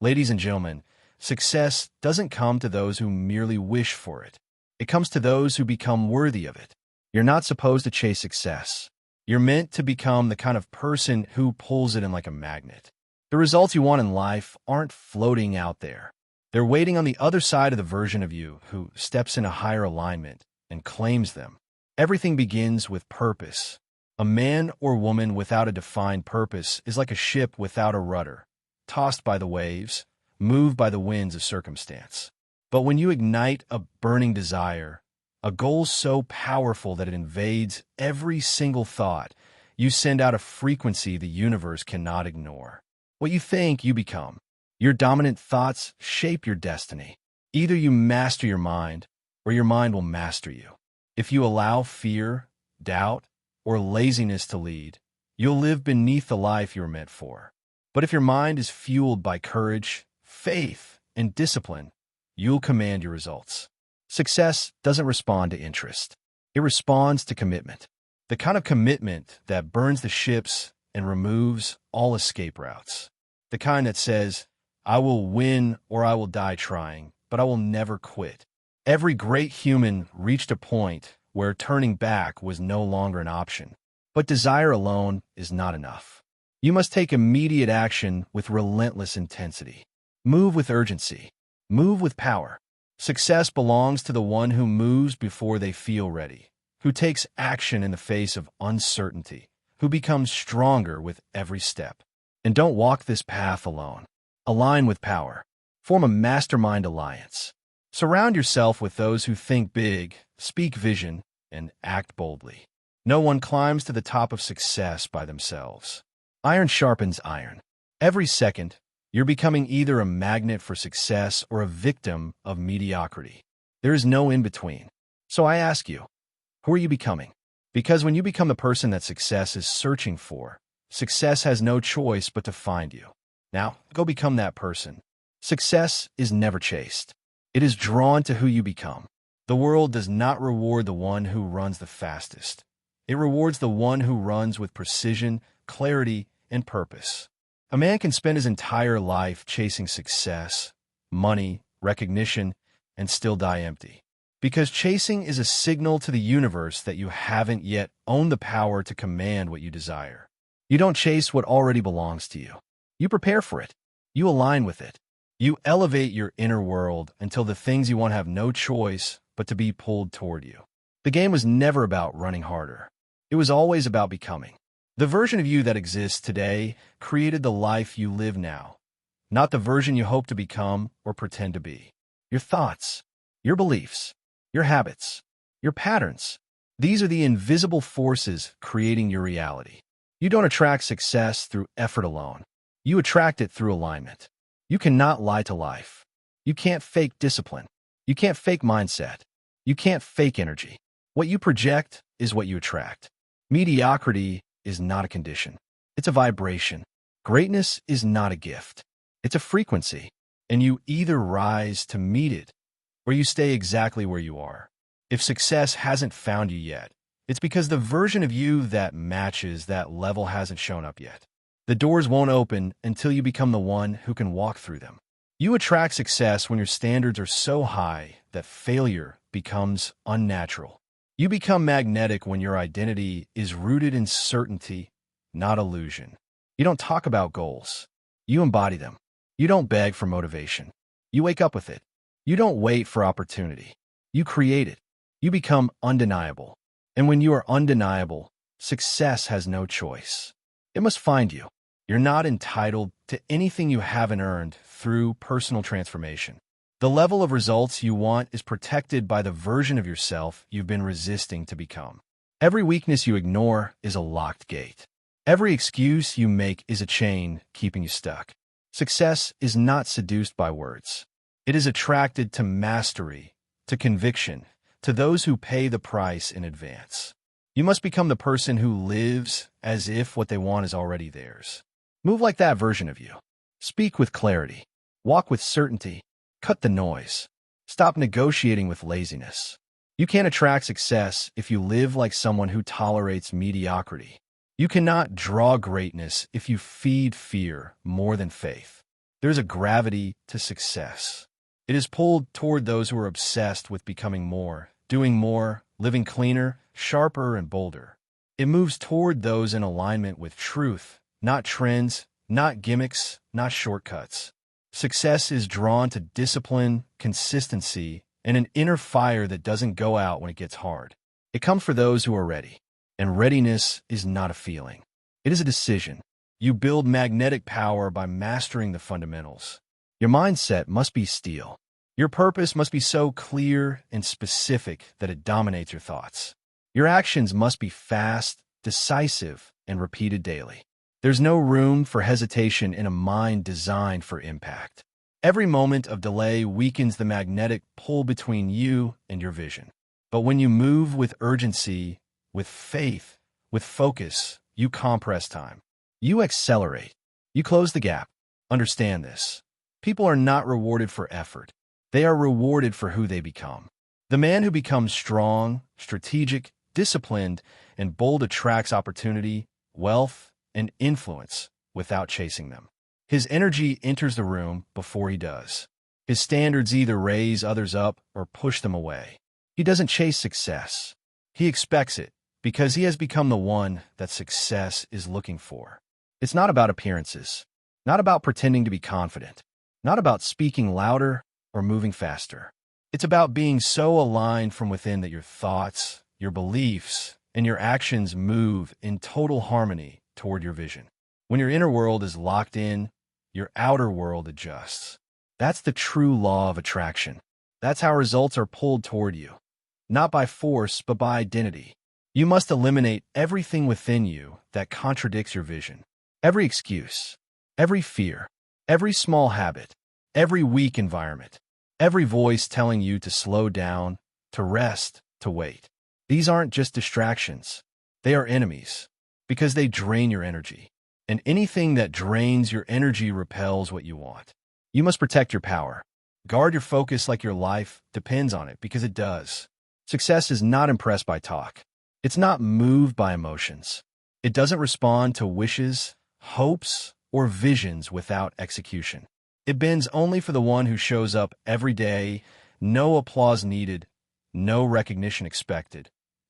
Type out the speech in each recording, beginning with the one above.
Ladies and gentlemen, success doesn't come to those who merely wish for it. It comes to those who become worthy of it. You're not supposed to chase success. You're meant to become the kind of person who pulls it in like a magnet. The results you want in life aren't floating out there. They're waiting on the other side of the version of you who steps in a higher alignment and claims them. Everything begins with purpose. A man or woman without a defined purpose is like a ship without a rudder, tossed by the waves, moved by the winds of circumstance. But when you ignite a burning desire, a goal so powerful that it invades every single thought, you send out a frequency the universe cannot ignore. What you think, you become. Your dominant thoughts shape your destiny. Either you master your mind, or your mind will master you. If you allow fear, doubt, or laziness to lead, you'll live beneath the life you were meant for. But if your mind is fueled by courage, faith, and discipline, you'll command your results. Success doesn't respond to interest. It responds to commitment. The kind of commitment that burns the ships and removes all escape routes. The kind that says, I will win or I will die trying, but I will never quit. Every great human reached a point where turning back was no longer an option. But desire alone is not enough. You must take immediate action with relentless intensity. Move with urgency. Move with power. Success belongs to the one who moves before they feel ready, who takes action in the face of uncertainty, who becomes stronger with every step. And don't walk this path alone. Align with power. Form a mastermind alliance. Surround yourself with those who think big, speak vision, and act boldly. No one climbs to the top of success by themselves. Iron sharpens iron. Every second, you're becoming either a magnet for success or a victim of mediocrity. There is no in-between. So I ask you, who are you becoming? Because when you become the person that success is searching for, success has no choice but to find you. Now, go become that person. Success is never chased. It is drawn to who you become. The world does not reward the one who runs the fastest. It rewards the one who runs with precision, clarity, and purpose. A man can spend his entire life chasing success, money, recognition, and still die empty. Because chasing is a signal to the universe that you haven't yet owned the power to command what you desire. You don't chase what already belongs to you. You prepare for it. You align with it. You elevate your inner world until the things you want have no choice but to be pulled toward you. The game was never about running harder. It was always about becoming. The version of you that exists today created the life you live now, not the version you hope to become or pretend to be. Your thoughts, your beliefs, your habits, your patterns, these are the invisible forces creating your reality. You don't attract success through effort alone. You attract it through alignment. You cannot lie to life. You can't fake discipline. You can't fake mindset. You can't fake energy. What you project is what you attract. Mediocrity is not a condition. It's a vibration. Greatness is not a gift. It's a frequency. And you either rise to meet it or you stay exactly where you are. If success hasn't found you yet, it's because the version of you that matches that level hasn't shown up yet. The doors won't open until you become the one who can walk through them. You attract success when your standards are so high that failure becomes unnatural. You become magnetic when your identity is rooted in certainty, not illusion. You don't talk about goals. You embody them. You don't beg for motivation. You wake up with it. You don't wait for opportunity. You create it. You become undeniable. And when you are undeniable, success has no choice. It must find you. You're not entitled to anything you haven't earned through personal transformation. The level of results you want is protected by the version of yourself you've been resisting to become. Every weakness you ignore is a locked gate. Every excuse you make is a chain keeping you stuck. Success is not seduced by words. It is attracted to mastery, to conviction, to those who pay the price in advance. You must become the person who lives as if what they want is already theirs. Move like that version of you. Speak with clarity. Walk with certainty. Cut the noise. Stop negotiating with laziness. You can't attract success if you live like someone who tolerates mediocrity. You cannot draw greatness if you feed fear more than faith. There's a gravity to success. It is pulled toward those who are obsessed with becoming more, doing more, living cleaner, sharper, and bolder. It moves toward those in alignment with truth, not trends, not gimmicks, not shortcuts. Success is drawn to discipline, consistency, and an inner fire that doesn't go out when it gets hard. It comes for those who are ready. And readiness is not a feeling. It is a decision. You build magnetic power by mastering the fundamentals. Your mindset must be steel. Your purpose must be so clear and specific that it dominates your thoughts. Your actions must be fast, decisive, and repeated daily. There's no room for hesitation in a mind designed for impact. Every moment of delay weakens the magnetic pull between you and your vision. But when you move with urgency, with faith, with focus, you compress time. You accelerate. You close the gap. Understand this. People are not rewarded for effort. They are rewarded for who they become. The man who becomes strong, strategic, disciplined, and bold attracts opportunity, wealth, and influence without chasing them. His energy enters the room before he does. His standards either raise others up or push them away. He doesn't chase success. He expects it because he has become the one that success is looking for. It's not about appearances, not about pretending to be confident, not about speaking louder or moving faster. It's about being so aligned from within that your thoughts, your beliefs, and your actions move in total harmony toward your vision. When your inner world is locked in, your outer world adjusts. That's the true law of attraction. That's how results are pulled toward you. Not by force, but by identity. You must eliminate everything within you that contradicts your vision. Every excuse, every fear, every small habit, every weak environment, every voice telling you to slow down, to rest, to wait. These aren't just distractions. They are enemies because they drain your energy. And anything that drains your energy repels what you want. You must protect your power. Guard your focus like your life depends on it, because it does. Success is not impressed by talk. It's not moved by emotions. It doesn't respond to wishes, hopes, or visions without execution. It bends only for the one who shows up every day, no applause needed, no recognition expected.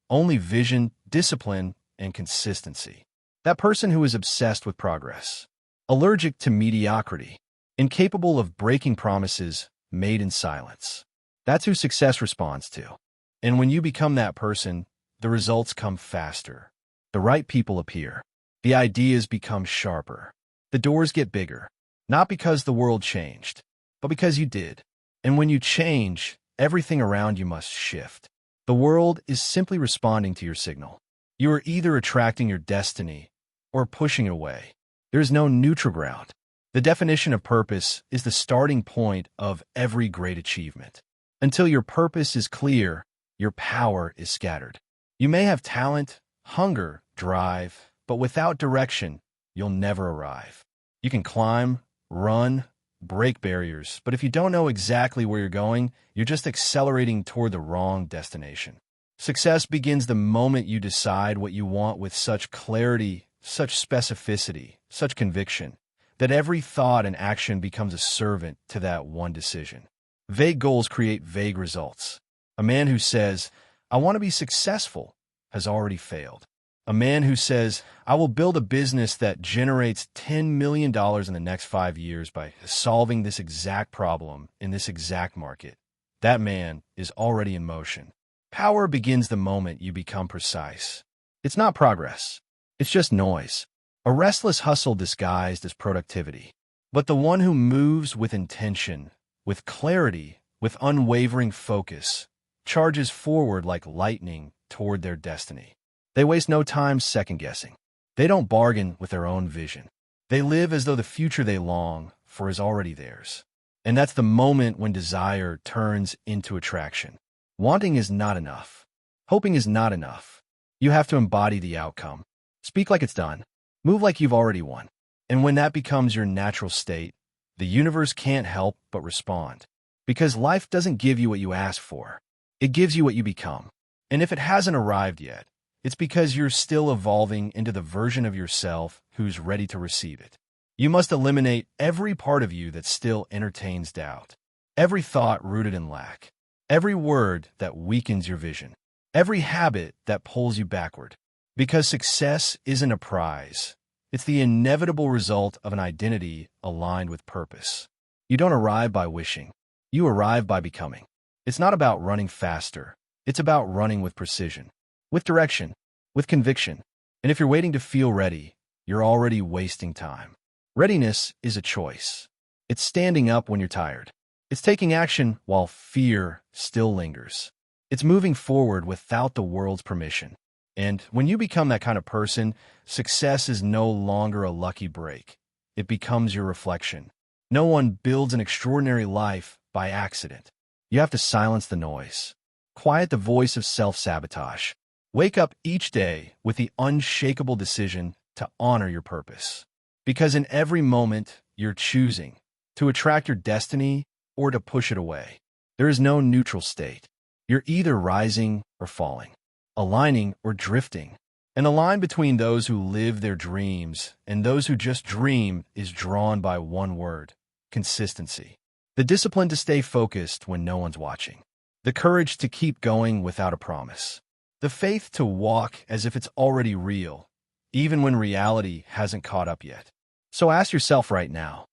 Only vision, discipline, and consistency. That person who is obsessed with progress, allergic to mediocrity, incapable of breaking promises made in silence. That's who success responds to. And when you become that person, the results come faster. The right people appear. The ideas become sharper. The doors get bigger. Not because the world changed, but because you did. And when you change, everything around you must shift. The world is simply responding to your signal. You are either attracting your destiny or pushing it away. There is no neutral ground. The definition of purpose is the starting point of every great achievement. Until your purpose is clear, your power is scattered. You may have talent, hunger, drive, but without direction, you'll never arrive. You can climb, run, break barriers, but if you don't know exactly where you're going, you're just accelerating toward the wrong destination. Success begins the moment you decide what you want with such clarity, such specificity, such conviction, that every thought and action becomes a servant to that one decision. Vague goals create vague results. A man who says, "I want to be successful," has already failed. A man who says, "I will build a business that generates $10 million in the next 5 years by solving this exact problem in this exact market," that man is already in motion. Power begins the moment you become precise. It's not progress. It's just noise. A restless hustle disguised as productivity. But the one who moves with intention, with clarity, with unwavering focus, charges forward like lightning toward their destiny. They waste no time second-guessing. They don't bargain with their own vision. They live as though the future they long for is already theirs. And that's the moment when desire turns into attraction. Wanting is not enough. Hoping is not enough. You have to embody the outcome. Speak like it's done. Move like you've already won. And when that becomes your natural state, the universe can't help but respond. Because life doesn't give you what you ask for. It gives you what you become. And if it hasn't arrived yet, it's because you're still evolving into the version of yourself who's ready to receive it. You must eliminate every part of you that still entertains doubt, every thought rooted in lack, every word that weakens your vision, every habit that pulls you backward. Because success isn't a prize. It's the inevitable result of an identity aligned with purpose. You don't arrive by wishing. You arrive by becoming. It's not about running faster. It's about running with precision, with direction, with conviction. And if you're waiting to feel ready, you're already wasting time. Readiness is a choice. It's standing up when you're tired. It's taking action while fear still lingers. It's moving forward without the world's permission. And when you become that kind of person, success is no longer a lucky break. It becomes your reflection. No one builds an extraordinary life by accident. You have to silence the noise. Quiet the voice of self-sabotage. Wake up each day with the unshakable decision to honor your purpose. Because in every moment, you're choosing to attract your destiny or to push it away. There is no neutral state. You're either rising or falling, aligning or drifting. And the line between those who live their dreams and those who just dream is drawn by one word: consistency. The discipline to stay focused when no one's watching. The courage to keep going without a promise. The faith to walk as if it's already real, even when reality hasn't caught up yet. So ask yourself right now,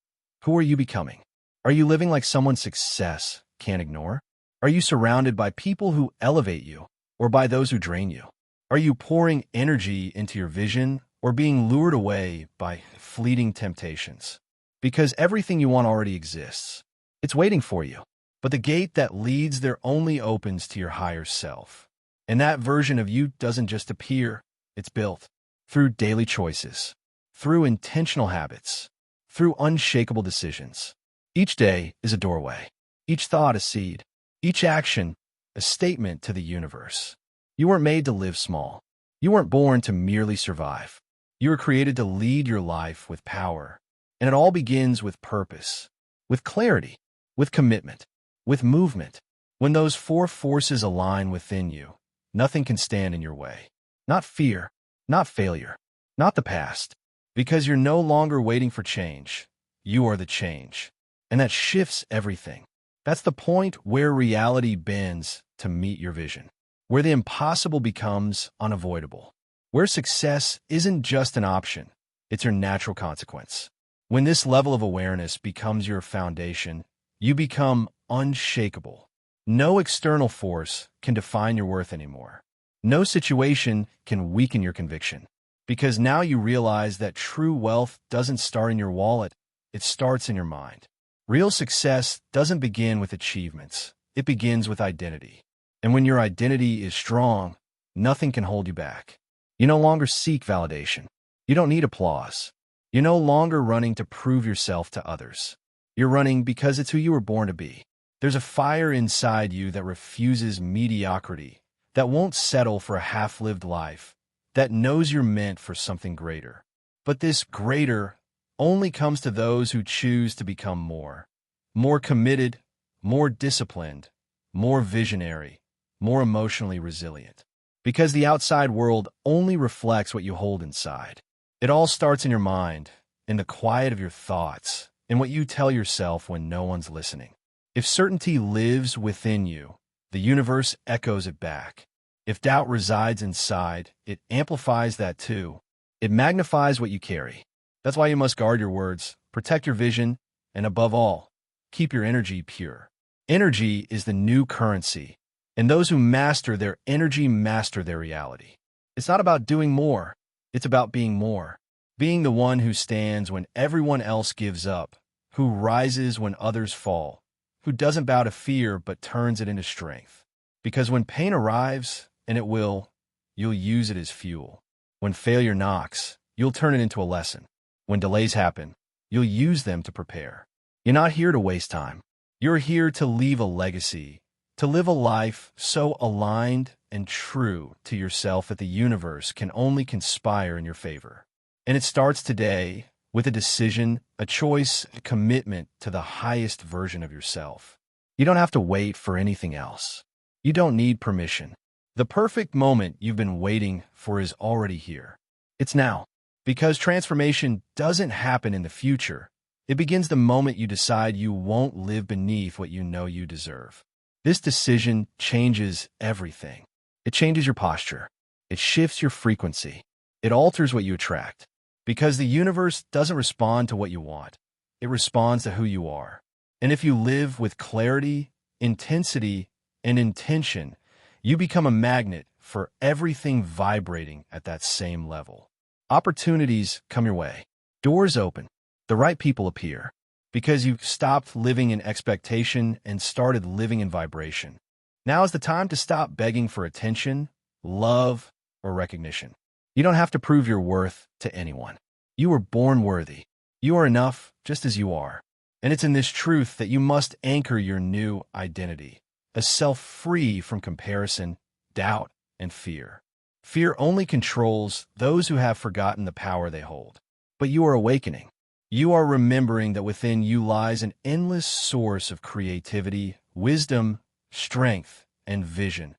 who are you becoming? Are you living like someone success can't ignore? Are you surrounded by people who elevate you or by those who drain you? Are you pouring energy into your vision or being lured away by fleeting temptations? Because everything you want already exists. It's waiting for you. But the gate that leads there only opens to your higher self. And that version of you doesn't just appear, it's built through daily choices, through intentional habits, through unshakable decisions. Each day is a doorway, each thought a seed, each action a statement to the universe. You weren't made to live small. You weren't born to merely survive. You were created to lead your life with power. And it all begins with purpose, with clarity, with commitment, with movement. When those four forces align within you, nothing can stand in your way. Not fear, not failure, not the past. Because you're no longer waiting for change. You are the change. And that shifts everything. That's the point where reality bends to meet your vision. Where the impossible becomes unavoidable. Where success isn't just an option, it's your natural consequence. When this level of awareness becomes your foundation, you become unshakable. No external force can define your worth anymore. No situation can weaken your conviction. Because now you realize that true wealth doesn't start in your wallet, it starts in your mind. Real success doesn't begin with achievements, it begins with identity. And when your identity is strong, nothing can hold you back. You no longer seek validation. You don't need applause. You're no longer running to prove yourself to others. You're running because it's who you were born to be. There's a fire inside you that refuses mediocrity, that won't settle for a half-lived life, that knows you're meant for something greater. But this greater only comes to those who choose to become more committed, more disciplined, more visionary, more emotionally resilient. Because the outside world only reflects what you hold inside. It all starts in your mind, in the quiet of your thoughts, in what you tell yourself when no one's listening. If certainty lives within you, the universe echoes it back. If doubt resides inside, it amplifies that too. It magnifies what you carry. That's why you must guard your words, protect your vision, and above all, keep your energy pure. Energy is the new currency, and those who master their energy master their reality. It's not about doing more, it's about being more. Being the one who stands when everyone else gives up, who rises when others fall, who doesn't bow to fear but turns it into strength. Because when pain arrives, and it will, you'll use it as fuel. When failure knocks, you'll turn it into a lesson. When delays happen, you'll use them to prepare. You're not here to waste time. You're here to leave a legacy, to live a life so aligned and true to yourself that the universe can only conspire in your favor. And it starts today with a decision, a choice, a commitment to the highest version of yourself. You don't have to wait for anything else. You don't need permission. The perfect moment you've been waiting for is already here. It's now. Because transformation doesn't happen in the future. It begins the moment you decide you won't live beneath what you know you deserve. This decision changes everything. It changes your posture. It shifts your frequency. It alters what you attract. Because the universe doesn't respond to what you want. It responds to who you are. And if you live with clarity, intensity, and intention, you become a magnet for everything vibrating at that same level. Opportunities come your way. Doors open. The right people appear. Because you've stopped living in expectation and started living in vibration. Now is the time to stop begging for attention, love, or recognition. You don't have to prove your worth to anyone. You were born worthy. You are enough just as you are. And it's in this truth that you must anchor your new identity, a self free from comparison, doubt, and fear. Fear only controls those who have forgotten the power they hold. But you are awakening. You are remembering that within you lies an endless source of creativity, wisdom, strength, and vision.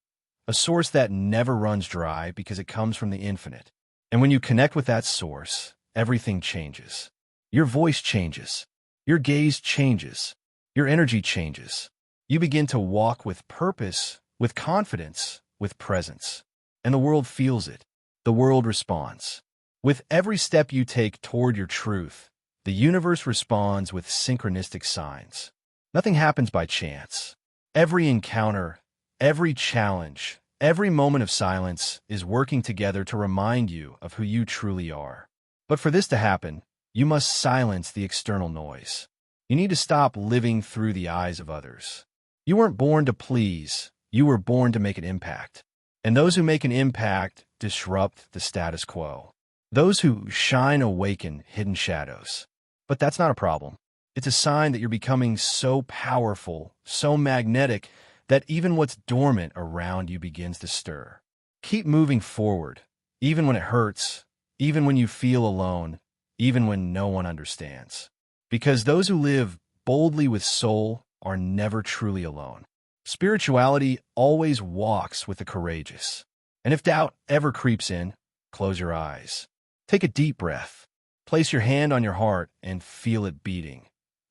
A source that never runs dry because it comes from the infinite. And when you connect with that source, everything changes. Your voice changes. Your gaze changes. Your energy changes. You begin to walk with purpose, with confidence, with presence. And the world feels it. The world responds. With every step you take toward your truth, the universe responds with synchronistic signs. Nothing happens by chance. Every encounter, every challenge, every moment of silence is working together to remind you of who you truly are. But for this to happen, you must silence the external noise. You need to stop living through the eyes of others. You weren't born to please. You were born to make an impact. And those who make an impact disrupt the status quo. Those who shine awaken hidden shadows. But that's not a problem. It's a sign that you're becoming so powerful, so magnetic, that even what's dormant around you begins to stir. Keep moving forward, even when it hurts, even when you feel alone, even when no one understands. Because those who live boldly with soul are never truly alone. Spirituality always walks with the courageous. And if doubt ever creeps in, close your eyes. Take a deep breath. Place your hand on your heart and feel it beating.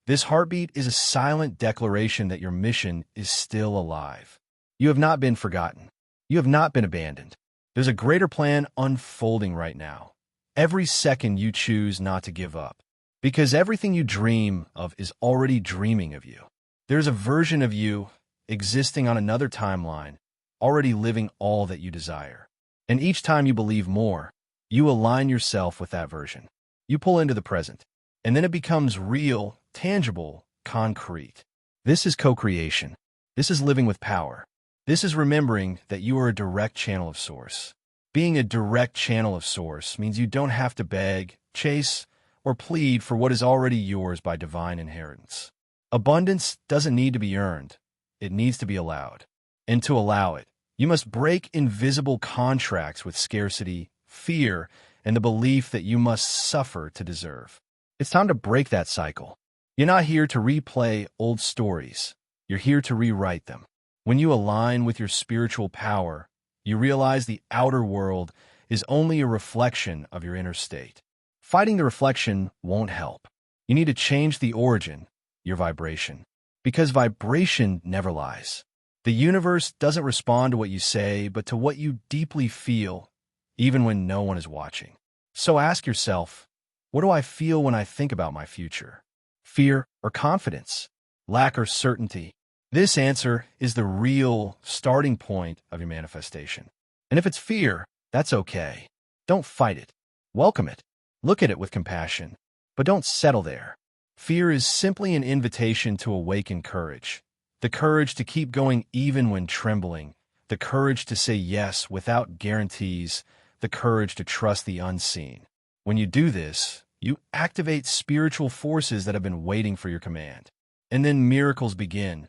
This heartbeat is a silent declaration that your mission is still alive. You have not been forgotten. You have not been abandoned. There's a greater plan unfolding right now. Every second you choose not to give up. Because everything you dream of is already dreaming of you. There's a version of you existing on another timeline, already living all that you desire. And each time you believe more, you align yourself with that version. You pull into the present, and then it becomes real, tangible, concrete. This is co-creation. This is living with power. This is remembering that you are a direct channel of source. Being a direct channel of source means you don't have to beg, chase, or plead for what is already yours by divine inheritance. Abundance doesn't need to be earned. It needs to be allowed. And to allow it, you must break invisible contracts with scarcity, fear, and the belief that you must suffer to deserve. It's time to break that cycle. You're not here to replay old stories. You're here to rewrite them. When you align with your spiritual power, you realize the outer world is only a reflection of your inner state. Fighting the reflection won't help. You need to change the origin, your vibration. Because vibration never lies. The universe doesn't respond to what you say, but to what you deeply feel, even when no one is watching. So ask yourself, what do I feel when I think about my future? Fear or confidence? Lack or certainty? This answer is the real starting point of your manifestation. And if it's fear, that's okay. Don't fight it. Welcome it. Look at it with compassion. But don't settle there. Fear is simply an invitation to awaken courage. The courage to keep going even when trembling. The courage to say yes without guarantees. The courage to trust the unseen. When you do this, you activate spiritual forces that have been waiting for your command. And then miracles begin.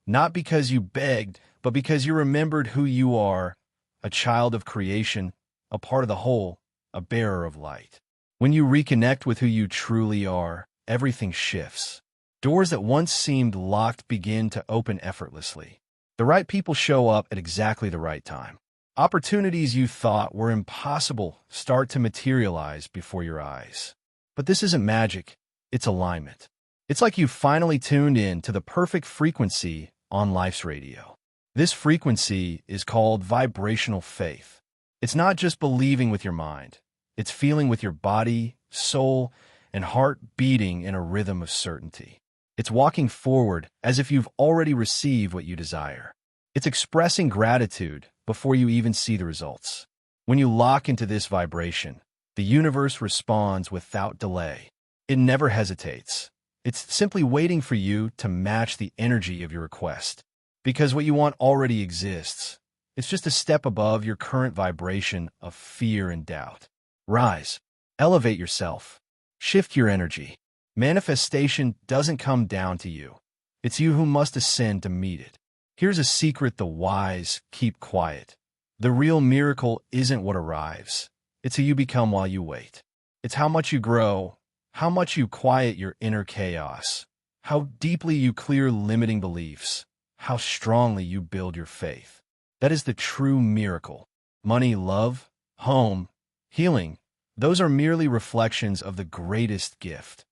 Not because you begged, but because you remembered who you are, a child of creation, a part of the whole, a bearer of light. When you reconnect with who you truly are, everything shifts. Doors that once seemed locked begin to open effortlessly. The right people show up at exactly the right time. Opportunities you thought were impossible start to materialize before your eyes. But this isn't magic, it's alignment. It's like you finally tuned in to the perfect frequency on life's radio. This frequency is called vibrational faith. It's not just believing with your mind. It's feeling with your body, soul, and heart beating in a rhythm of certainty. It's walking forward as if you've already received what you desire. It's expressing gratitude before you even see the results. When you lock into this vibration, the universe responds without delay. It never hesitates. It's simply waiting for you to match the energy of your request. Because what you want already exists. It's just a step above your current vibration of fear and doubt. Rise. Elevate yourself. Shift your energy. Manifestation doesn't come down to you. It's you who must ascend to meet it. Here's a secret the wise keep quiet. The real miracle isn't what arrives. It's who you become while you wait. It's how much you grow, how much you quiet your inner chaos, how deeply you clear limiting beliefs, how strongly you build your faith. That is the true miracle. Money, love, home, healing, those are merely reflections of the greatest gift,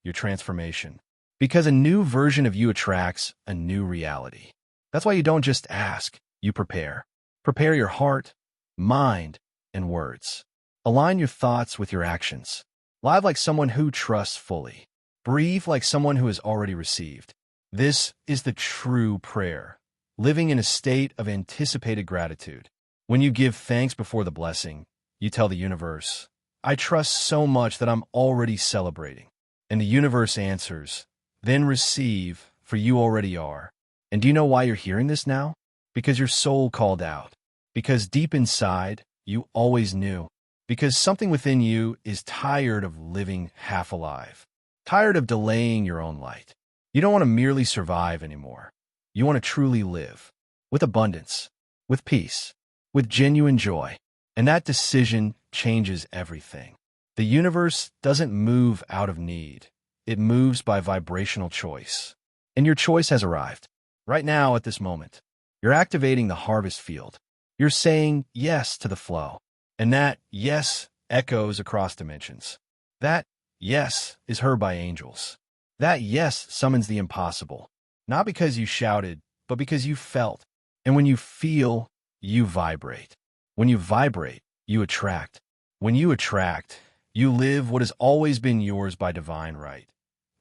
your transformation. Because a new version of you attracts a new reality. That's why you don't just ask, you prepare. Prepare your heart, mind, and words. Align your thoughts with your actions. Live like someone who trusts fully. Breathe like someone who has already received. This is the true prayer, living in a state of anticipated gratitude. When you give thanks before the blessing, you tell the universe, I trust so much that I'm already celebrating. And the universe answers, then receive, for you already are. And do you know why you're hearing this now? Because your soul called out. Because deep inside, you always knew. Because something within you is tired of living half alive. Tired of delaying your own light. You don't want to merely survive anymore. You want to truly live. With abundance. With peace. With genuine joy. And that decision changes everything. The universe doesn't move out of need. It moves by vibrational choice. And your choice has arrived. Right now, at this moment, you're activating the harvest field. You're saying yes to the flow. And that yes echoes across dimensions. That yes is heard by angels. That yes summons the impossible. Not because you shouted, but because you felt. And when you feel, you vibrate. When you vibrate, you attract. When you attract, you live what has always been yours by divine right.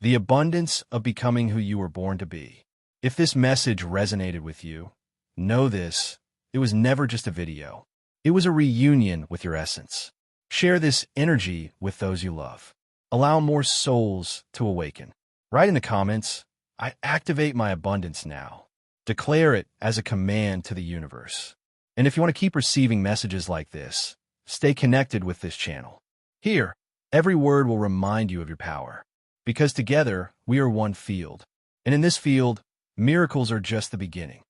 The abundance of becoming who you were born to be. If this message resonated with you, know this, it was never just a video. It was a reunion with your essence. Share this energy with those you love. Allow more souls to awaken. Write in the comments, I activate my abundance now. Declare it as a command to the universe. And if you want to keep receiving messages like this, stay connected with this channel. Here, every word will remind you of your power. Because together, we are one field. And in this field, miracles are just the beginning.